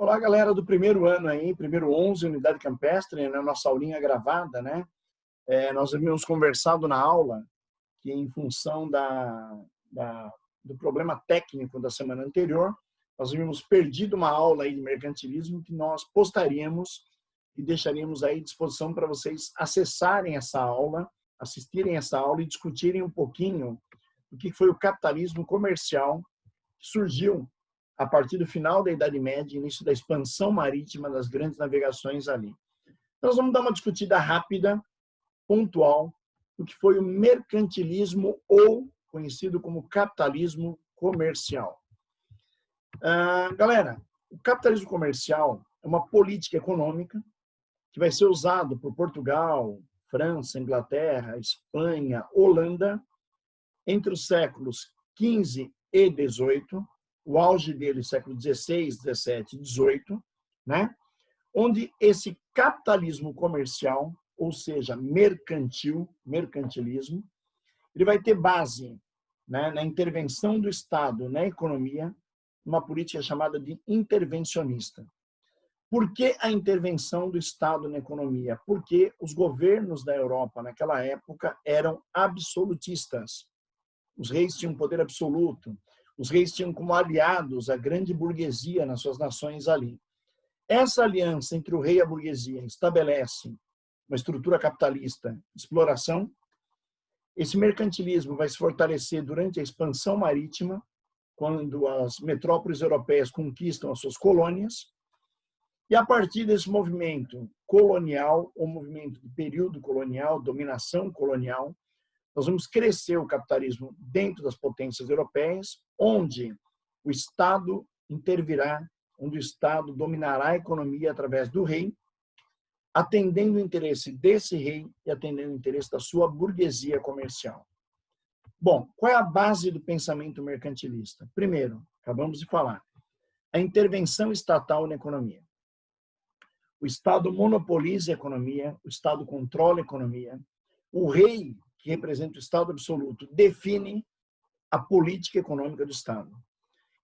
Olá, galera do primeiro ano aí, primeiro 11, Unidade Campestre, na nossa aulinha gravada, né? Nós havíamos conversado na aula que, em função do problema técnico da semana anterior, nós havíamos perdido uma aula aí de mercantilismo que nós postaríamos e deixaríamos aí à disposição para vocês acessarem essa aula, assistirem essa aula e discutirem um pouquinho do que foi o capitalismo comercial que surgiu a partir do final da Idade Média, início da expansão marítima das grandes navegações ali. Nós vamos dar uma discutida rápida, pontual, do que foi o mercantilismo ou conhecido como capitalismo comercial. Galera, o capitalismo comercial é uma política econômica que vai ser usado por Portugal, França, Inglaterra, Espanha, Holanda, entre os séculos XV e XVIII, o auge dele, século XVI, XVII e XVIII, né? Onde esse capitalismo comercial, ou seja, mercantilismo, ele vai ter base, né, na intervenção do Estado na economia, uma política chamada de intervencionista. Por que a intervenção do Estado na economia? Porque os governos da Europa, naquela época, eram absolutistas. Os reis tinham poder absoluto. Os reis tinham como aliados a grande burguesia nas suas nações ali. Essa aliança entre o rei e a burguesia estabelece uma estrutura capitalista de exploração. Esse mercantilismo vai se fortalecer durante a expansão marítima, quando as metrópoles europeias conquistam as suas colônias. E a partir desse movimento colonial, ou movimento de período colonial, dominação colonial, nós vamos crescer o capitalismo dentro das potências europeias, onde o Estado intervirá, onde o Estado dominará a economia através do rei, atendendo o interesse desse rei e atendendo o interesse da sua burguesia comercial. Bom, qual é a base do pensamento mercantilista? Primeiro, acabamos de falar, a intervenção estatal na economia. O Estado monopoliza a economia, o Estado controla a economia, o rei, que representa o Estado absoluto, define a política econômica do Estado.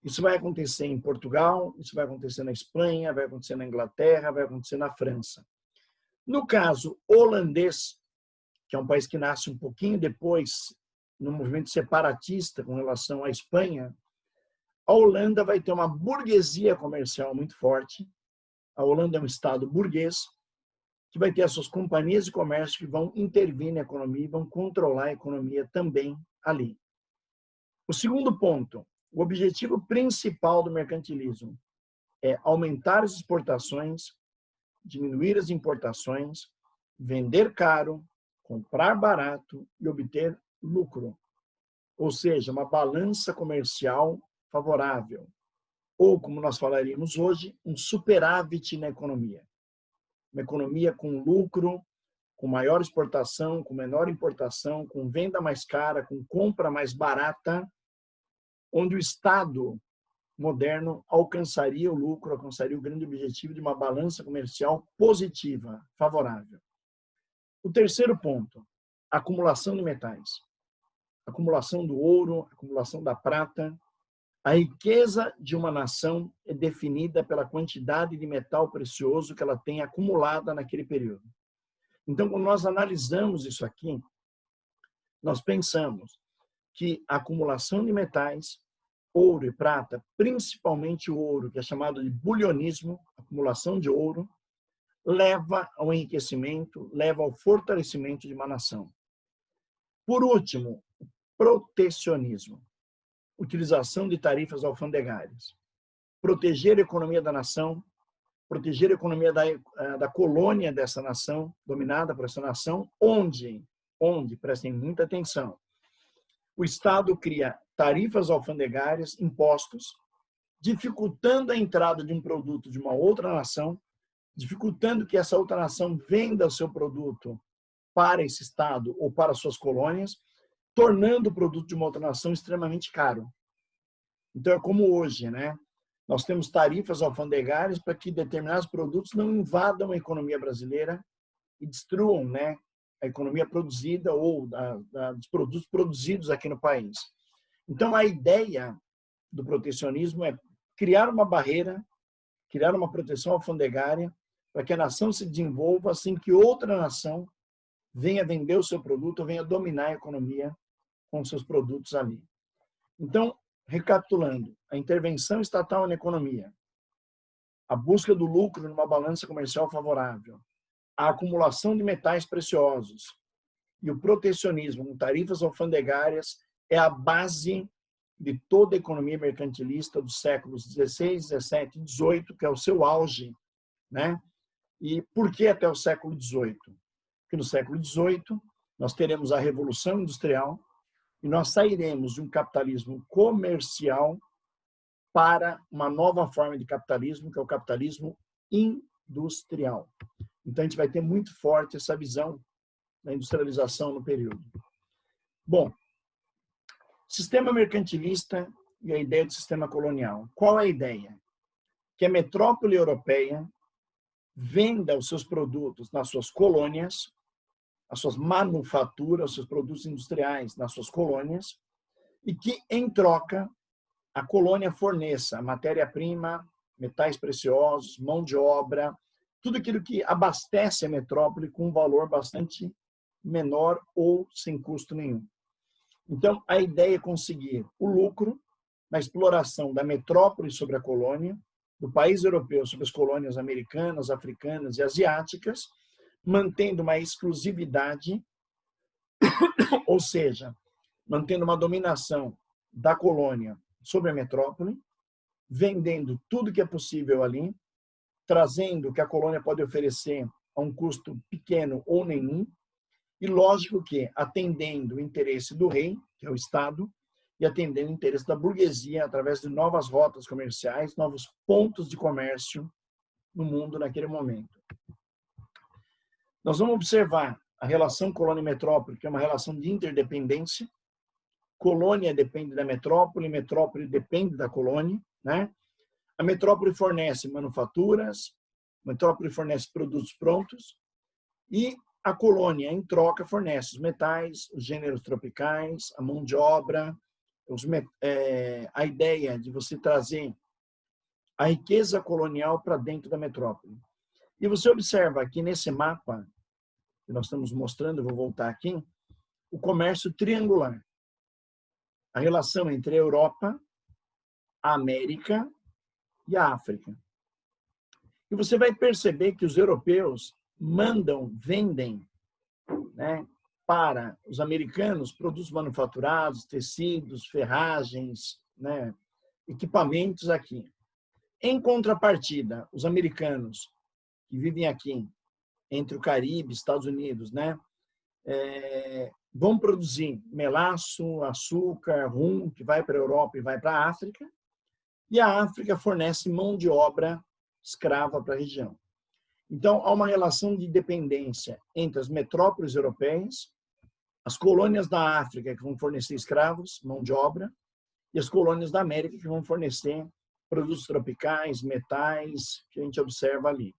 Isso vai acontecer em Portugal, isso vai acontecer na Espanha, vai acontecer na Inglaterra, vai acontecer na França. No caso holandês, que é um país que nasce um pouquinho depois, no movimento separatista com relação à Espanha, a Holanda vai ter uma burguesia comercial muito forte. A Holanda é um Estado burguês, que vai ter as suas companhias de comércio que vão intervir na economia e vão controlar a economia também ali. O segundo ponto, o objetivo principal do mercantilismo é aumentar as exportações, diminuir as importações, vender caro, comprar barato e obter lucro. Ou seja, uma balança comercial favorável. Ou, como nós falaríamos hoje, um superávit na economia. Uma economia com lucro, com maior exportação, com menor importação, com venda mais cara, com compra mais barata, onde o Estado moderno alcançaria o lucro, alcançaria o grande objetivo de uma balança comercial positiva, favorável. O terceiro ponto, acumulação de metais. Acumulação do ouro, acumulação da prata. A riqueza de uma nação é definida pela quantidade de metal precioso que ela tem acumulada naquele período. Então, quando nós analisamos isso aqui, nós pensamos que a acumulação de metais, ouro e prata, principalmente o ouro, que é chamado de bulionismo, acumulação de ouro, leva ao enriquecimento, leva ao fortalecimento de uma nação. Por último, o protecionismo. Utilização de tarifas alfandegárias. Proteger a economia da nação, proteger a economia da colônia dessa nação, dominada por essa nação, onde, prestem muita atenção, o Estado cria tarifas alfandegárias, impostos, dificultando a entrada de um produto de uma outra nação, dificultando que essa outra nação venda o seu produto para esse Estado ou para suas colônias, tornando o produto de uma outra nação extremamente caro. Então, é como hoje, né? Nós temos tarifas alfandegárias para que determinados produtos não invadam a economia brasileira e destruam, né, a economia produzida ou dos produtos produzidos aqui no país. Então, a ideia do protecionismo é criar uma barreira criar uma proteção alfandegária para que a nação se desenvolva sem que outra nação venha vender o seu produto ou venha dominar a economia com seus produtos ali. Então, recapitulando, a intervenção estatal na economia, a busca do lucro numa balança comercial favorável, a acumulação de metais preciosos e o protecionismo com tarifas alfandegárias é a base de toda a economia mercantilista dos séculos XVI, XVII e XVIII, que é o seu auge, né? E por que até o século XVIII? Porque no século XVIII nós teremos a Revolução Industrial e nós sairemos de um capitalismo comercial para uma nova forma de capitalismo, que é o capitalismo industrial. Então, a gente vai ter muito forte essa visão da industrialização no período. Bom, sistema mercantilista e a ideia do sistema colonial. Qual é a ideia? Que a metrópole europeia venda os seus produtos nas suas colônias, as suas manufaturas, os seus produtos industriais nas suas colônias, e que, em troca, a colônia forneça matéria-prima, metais preciosos, mão de obra, tudo aquilo que abastece a metrópole com um valor bastante menor ou sem custo nenhum. Então, a ideia é conseguir o lucro na exploração da metrópole sobre a colônia, do país europeu sobre as colônias americanas, africanas e asiáticas, mantendo uma exclusividade, ou seja, mantendo uma dominação da colônia sobre a metrópole, vendendo tudo que é possível ali, trazendo o que a colônia pode oferecer a um custo pequeno ou nenhum, e lógico que atendendo o interesse do rei, que é o Estado, e atendendo o interesse da burguesia através de novas rotas comerciais, novos pontos de comércio no mundo naquele momento. Nós vamos observar a relação colônia-metrópole, que é uma relação de interdependência. Colônia depende da metrópole, metrópole depende da colônia, né? A metrópole fornece manufaturas, a metrópole fornece produtos prontos e a colônia, em troca, fornece os metais, os gêneros tropicais, a mão de obra, a ideia de você trazer a riqueza colonial para dentro da metrópole. E você observa aqui nesse mapa que nós estamos mostrando, eu vou voltar aqui, o comércio triangular. A relação entre a Europa, a América e a África. E você vai perceber que os europeus vendem, né, para os americanos produtos manufaturados, tecidos, ferragens, né, equipamentos aqui. Em contrapartida, os americanos que vivem aqui, entre o Caribe e Estados Unidos, né, vão produzir melaço, açúcar, rum, que vai para a Europa e vai para a África, e a África fornece mão de obra escrava para a região. Então, há uma relação de dependência entre as metrópoles europeias, as colônias da África, que vão fornecer escravos, mão de obra, e as colônias da América, que vão fornecer produtos tropicais, metais, que a gente observa ali.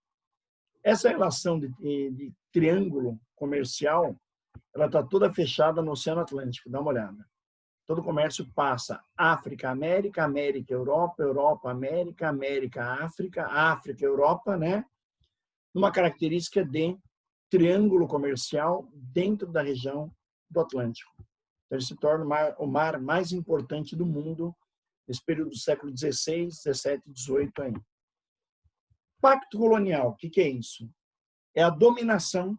Essa relação de triângulo comercial, ela está toda fechada no Oceano Atlântico, dá uma olhada. Todo o comércio passa África, América, América, Europa, Europa, América, América, África, África, Europa, né? Uma característica de triângulo comercial dentro da região do Atlântico. Então, ele se torna o mar mais importante do mundo nesse período do século XVI, XVII e XVIII aí. Pacto colonial, o que é isso? É a dominação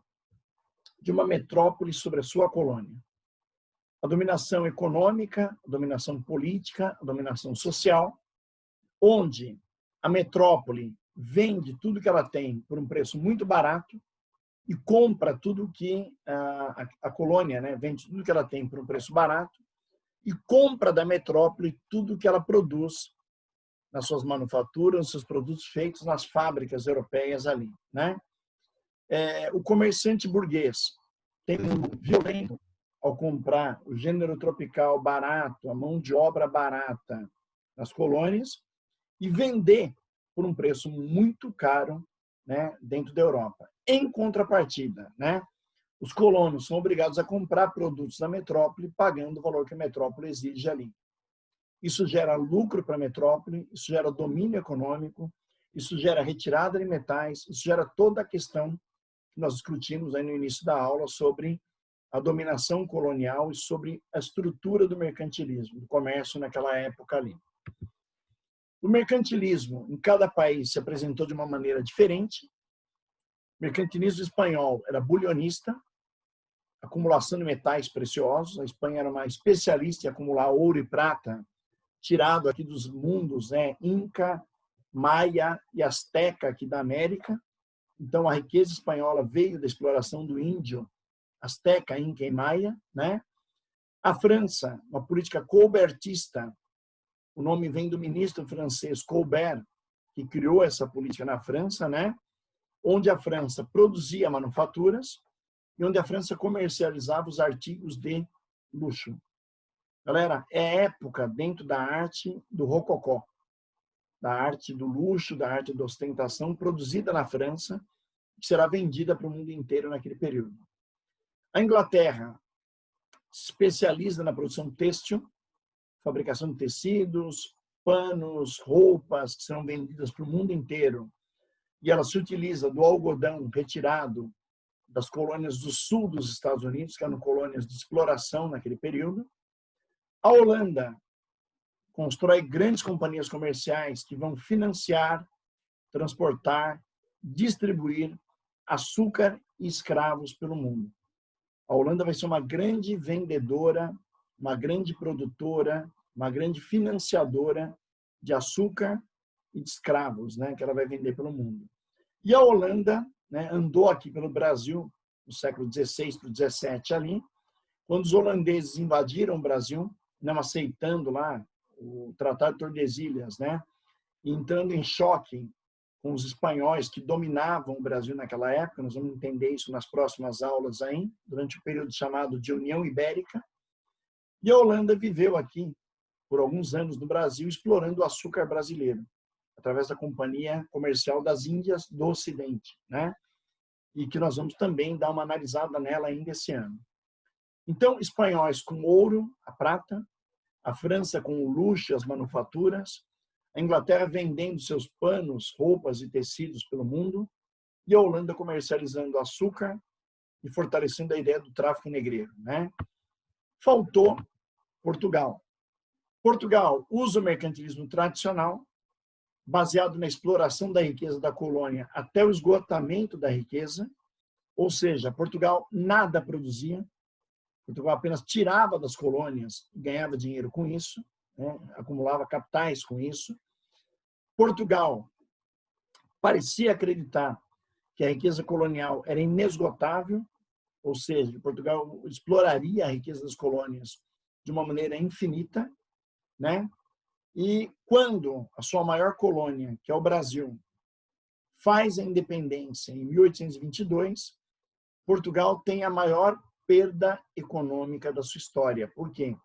de uma metrópole sobre a sua colônia. A dominação econômica, a dominação política, a dominação social, onde a metrópole vende tudo que ela tem por um preço muito barato e compra tudo que a colônia, né, vende tudo que ela tem por um preço barato e compra da metrópole tudo que ela produz nas suas manufaturas, nos seus produtos feitos nas fábricas europeias ali, né? O comerciante burguês tem um violento ao comprar o gênero tropical barato, a mão de obra barata nas colônias e vender por um preço muito caro, né, dentro da Europa. Em contrapartida, né, os colonos são obrigados a comprar produtos da metrópole pagando o valor que a metrópole exige ali. Isso gera lucro para a metrópole, isso gera domínio econômico, isso gera retirada de metais, isso gera toda a questão que nós discutimos aí no início da aula sobre a dominação colonial e sobre a estrutura do mercantilismo, do comércio naquela época ali. O mercantilismo em cada país se apresentou de uma maneira diferente. O mercantilismo espanhol era bulionista, acumulação de metais preciosos. A Espanha era uma especialista em acumular ouro e prata, tirado aqui dos mundos, né, Inca, Maia e Azteca aqui da América. Então, a riqueza espanhola veio da exploração do índio, Azteca, Inca e Maia, né? A França, uma política colbertista, o nome vem do ministro francês Colbert, que criou essa política na França, né? Onde a França produzia manufaturas e onde a França comercializava os artigos de luxo. Galera, é época dentro da arte do rococó, da arte do luxo, da arte da ostentação, produzida na França, que será vendida para o mundo inteiro naquele período. A Inglaterra se especializa na produção têxtil, fabricação de tecidos, panos, roupas, que serão vendidas para o mundo inteiro. E ela se utiliza do algodão retirado das colônias do sul dos Estados Unidos, que eram colônias de exploração naquele período. A Holanda constrói grandes companhias comerciais que vão financiar, transportar, distribuir açúcar e escravos pelo mundo. A Holanda vai ser uma grande vendedora, uma grande produtora, uma grande financiadora de açúcar e de escravos, né, que ela vai vender pelo mundo. E a Holanda, né, andou aqui pelo Brasil no século XVI para o XVII ali, quando os holandeses invadiram o Brasil, não aceitando lá o Tratado de Tordesilhas, né, entrando em choque com os espanhóis que dominavam o Brasil naquela época. Nós vamos entender isso nas próximas aulas aí, durante o período chamado de União Ibérica. E a Holanda viveu aqui por alguns anos no Brasil, explorando o açúcar brasileiro, através da Companhia Comercial das Índias do Ocidente, né? E que nós vamos também dar uma analisada nela ainda esse ano. Então, espanhóis com ouro, a prata, a França com o luxo e as manufaturas, a Inglaterra vendendo seus panos, roupas e tecidos pelo mundo, e a Holanda comercializando açúcar e fortalecendo a ideia do tráfico negreiro, né? Faltou Portugal. Portugal usa o mercantilismo tradicional, baseado na exploração da riqueza da colônia até o esgotamento da riqueza, ou seja, Portugal nada produzia, Portugal apenas tirava das colônias e ganhava dinheiro com isso, né? Acumulava capitais com isso. Portugal parecia acreditar que a riqueza colonial era inesgotável, ou seja, Portugal exploraria a riqueza das colônias de uma maneira infinita, né? E quando a sua maior colônia, que é o Brasil, faz a independência em 1822, Portugal tem a maior perda econômica da sua história. Por quê?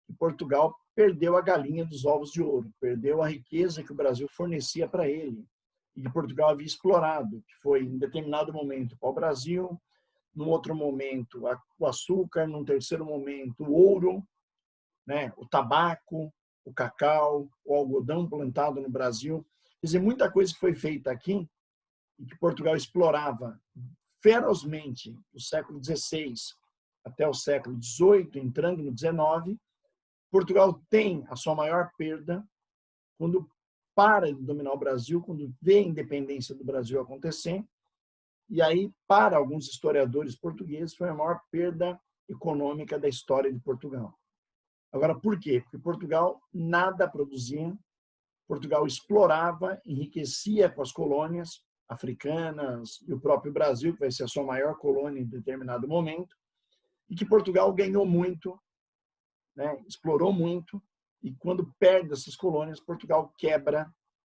Porque Portugal perdeu a galinha dos ovos de ouro, perdeu a riqueza que o Brasil fornecia para ele e que Portugal havia explorado, que foi em determinado momento para o Brasil, num outro momento o açúcar, num terceiro momento o ouro, né, o tabaco, o cacau, o algodão plantado no Brasil. Quer dizer, muita coisa que foi feita aqui e que Portugal explorava ferozmente do século XVI até o século XVIII, entrando no XIX, Portugal tem a sua maior perda quando para de dominar o Brasil, quando vê a independência do Brasil acontecer. E aí, para alguns historiadores portugueses, foi a maior perda econômica da história de Portugal. Agora, por quê? Porque Portugal nada produzia, Portugal explorava, enriquecia com as colônias africanas e o próprio Brasil, que vai ser a sua maior colônia em determinado momento, e que Portugal ganhou muito, né? Explorou muito, e quando perde essas colônias, Portugal quebra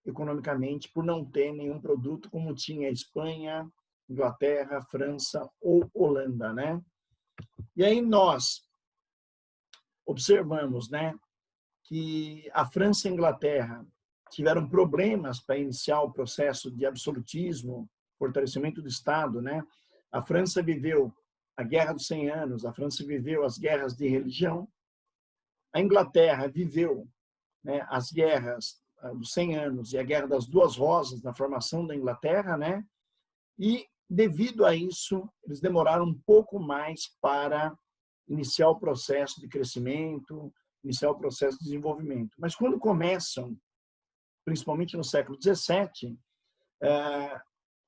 economicamente por não ter nenhum produto como tinha a Espanha, Inglaterra, França ou Holanda, né? E aí nós observamos, né, que a França e a Inglaterra tiveram problemas para iniciar o processo de absolutismo, fortalecimento do Estado, né? A França viveu a Guerra dos 100 Anos, a França viveu as guerras de religião, a Inglaterra viveu, né, as guerras dos 100 anos e a Guerra das Duas Rosas na formação da Inglaterra, né? E, devido a isso, eles demoraram um pouco mais para iniciar o processo de crescimento, iniciar o processo de desenvolvimento. Mas quando começam, principalmente no século XVII,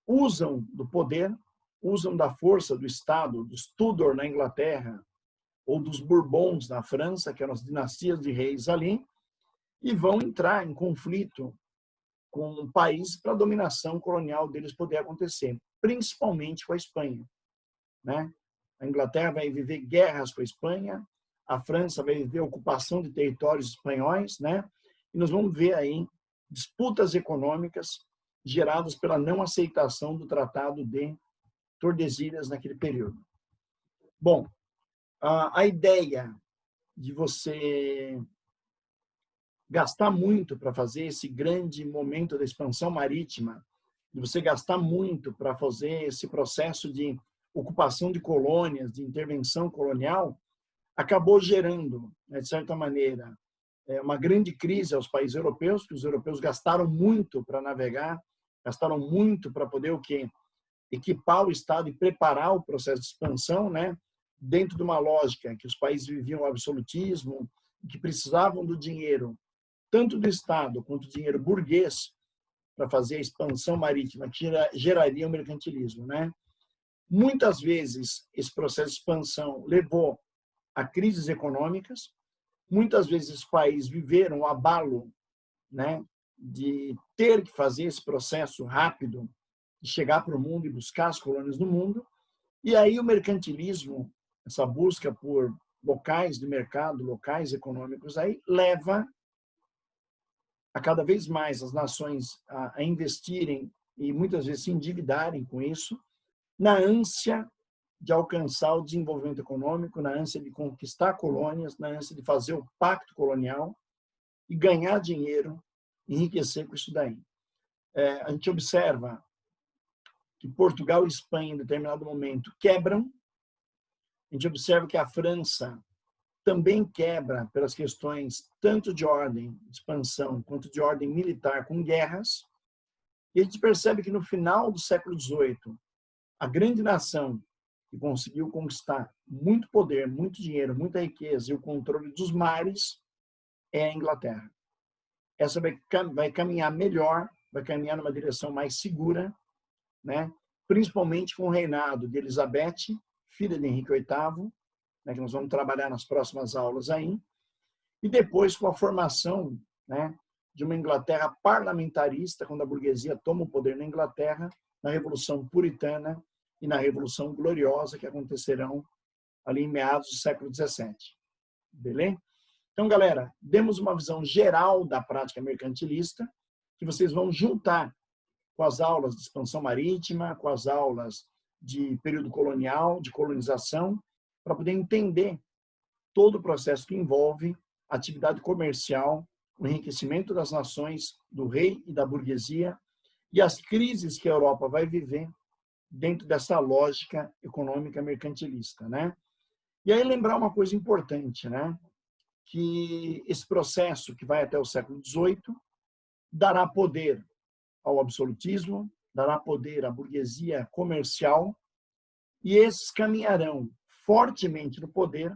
usam do poder, usam da força do Estado, dos Tudor na Inglaterra, ou dos Bourbons na França, que eram as dinastias de reis ali, e vão entrar em conflito com o país para a dominação colonial deles poder acontecer, principalmente com a Espanha, né? A Inglaterra vai viver guerras com a Espanha, a França vai viver ocupação de territórios espanhóis, né? E nós vamos ver aí disputas econômicas geradas pela não aceitação do Tratado de Tordesilhas naquele período. Bom, a ideia de você gastar muito para fazer esse grande momento da expansão marítima, de você gastar muito para fazer esse processo de ocupação de colônias, de intervenção colonial, acabou gerando, de certa maneira, uma grande crise aos países europeus, que os europeus gastaram muito para navegar, gastaram muito para poder o quê? Equipar o Estado e preparar o processo de expansão, né? Dentro de uma lógica que os países viviam o absolutismo, que precisavam do dinheiro, tanto do Estado quanto do dinheiro burguês, para fazer a expansão marítima, que geraria o mercantilismo, né? Muitas vezes, esse processo de expansão levou a crises econômicas, muitas vezes os países viveram o abalo, né, de ter que fazer esse processo rápido, de chegar para o mundo e buscar as colônias no mundo, e aí o mercantilismo, essa busca por locais de mercado, locais econômicos, aí leva a cada vez mais as nações a investirem e muitas vezes se endividarem com isso, na ânsia de alcançar o desenvolvimento econômico, na ânsia de conquistar colônias, na ânsia de fazer o pacto colonial e ganhar dinheiro, enriquecer com isso daí. A gente observa que Portugal e Espanha, em determinado momento, quebram. A gente observa que a França também quebra pelas questões tanto de ordem de expansão quanto de ordem militar com guerras. E a gente percebe que no final do século XVIII, a grande nação que conseguiu conquistar muito poder, muito dinheiro, muita riqueza e o controle dos mares é a Inglaterra. Essa vai caminhar melhor, vai caminhar numa direção mais segura, né? Principalmente com o reinado de Elizabeth, filha de Henrique VIII, né, que nós vamos trabalhar nas próximas aulas aí, e depois com a formação, né, de uma Inglaterra parlamentarista, quando a burguesia toma o poder na Inglaterra, na Revolução Puritana e na Revolução Gloriosa, que acontecerão ali em meados do século XVII. Beleza? Então, galera, demos uma visão geral da prática mercantilista, que vocês vão juntar com as aulas de expansão marítima, com as aulas de período colonial, de colonização, para poder entender todo o processo que envolve a atividade comercial, o enriquecimento das nações, do rei e da burguesia, e as crises que a Europa vai viver dentro dessa lógica econômica mercantilista, né? E aí lembrar uma coisa importante, né? Que esse processo que vai até o século XVIII dará poder ao absolutismo, dará poder à burguesia comercial, e esses caminharão fortemente no poder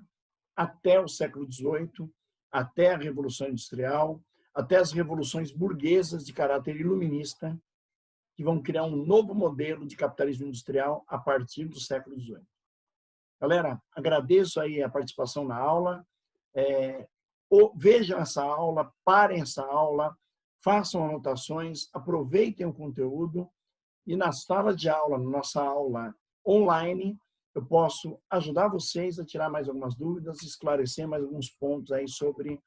até o século XVIII, até a Revolução Industrial, até as revoluções burguesas de caráter iluminista, que vão criar um novo modelo de capitalismo industrial a partir do século XVIII. Galera, agradeço aí a participação na aula. Vejam essa aula, parem essa aula, façam anotações, aproveitem o conteúdo e na sala de aula, na nossa aula online, eu posso ajudar vocês a tirar mais algumas dúvidas, esclarecer mais alguns pontos aí sobre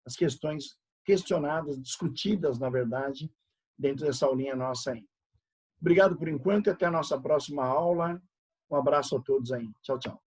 as questões questionadas, discutidas, na verdade, dentro dessa aulinha nossa aí. Obrigado por enquanto e até a nossa próxima aula. Um abraço a todos aí. Tchau, tchau.